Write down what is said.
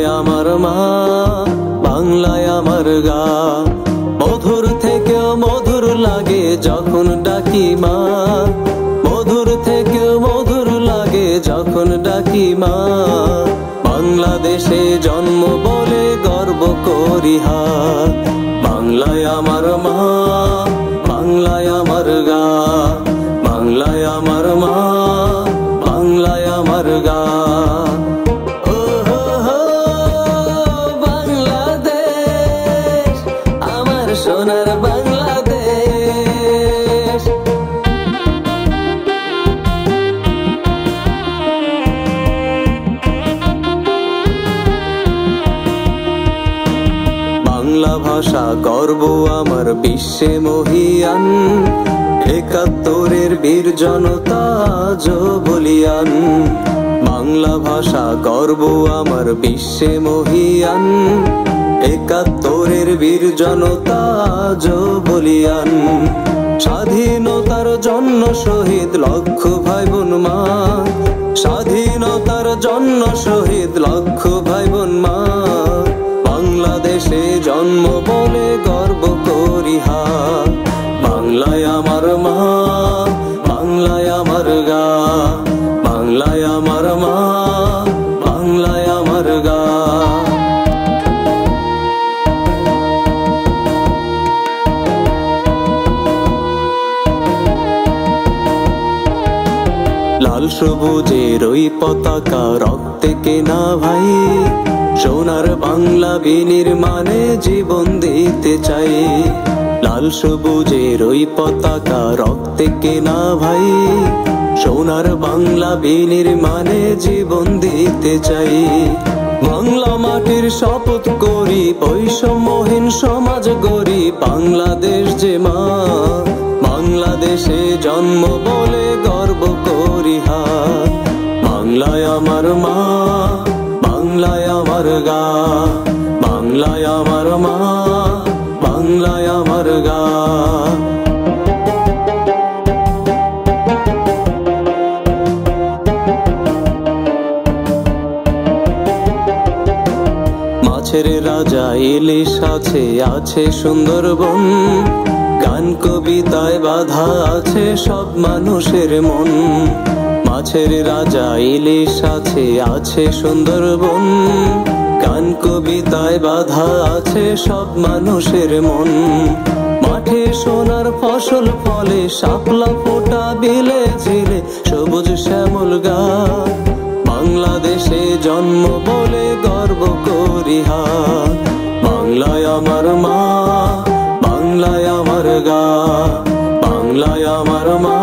বাংলায় আমার মা, বাংলায় আমার গা। মধুর থেকেও মধুর লাগে যখন ডাকি মা, মধুর থেকেও মধুর লাগে যখন ডাকি মা। বাংলাদেশে জন্ম বলে গর্ব করি হা। বাংলায় আমার মা, বাংলায় আমার গা। বাংলায় আমার মা, বাংলায় আমার গা। ও হো হো বাংলাদেশ, আমার সোনার বাংলাদেশ। বাংলা ভাষা গর্ব আমার বিশ্বে মহিয়ান, একাত্তরের বীর জনতা আজ বলিয়ান। বাংলা ভাষা গর্ব আমার বিশ্বে মহিয়ান, একাত্তরের বীর জনতা আজ বলিয়ান। স্বাধীনতার জন্য শহীদ লক্ষ ভাই বোন মা, স্বাধীনতার জন্য শহীদ লক্ষ ভাই বোন মা। বাংলাদেশে জন্ম বলে গর্ব করি হা। বাংলায় আমার মা, বাংলায় আমার গা। বাংলায় আমার মা, বাংলায় আমার গা। লাল সবুজের ওই পতাকা রক্তে কেনা ভাই, সোনার বাংলা বিনির্মাণে জীবন দিতে চাই। লাল সবুজের ওই পতাকা রক্তে কেনা ভাই, সোনার বাংলা বিনির্মাণে জীবন দিতে চাই। বাংলা মাটির শপথ করি, বৈষম্যহীন সমাজ গড়ি। বাংলাদেশ যে মা, বাংলাদেশে জন্ম বলে গর্ব করি হা। বাংলায় আমার মা, বাংলায় আমার গা। বাংলায় আমার মা, বাংলায় আমার গা। মাছের রাজা ইলিশ আছে, আছে সুন্দরবন। গান কবিতায় বাধা আছে সব মানুষের মন। মাছের রাজা ইলিশ আছে, আছে সুন্দরবন। গান কবিতায় বাধা আছে সব মানুষের মন। মাঠে সোনার ফসল ফলে, শাপলা ফোটা বিলে ঝিলে, সবুজ শ্যামল গা। বাংলাদেশে জন্ম বলে গর্ব করি হা। বাংলায় আমার মা, বাংলায় আমার গা। বাংলায় আমার মা,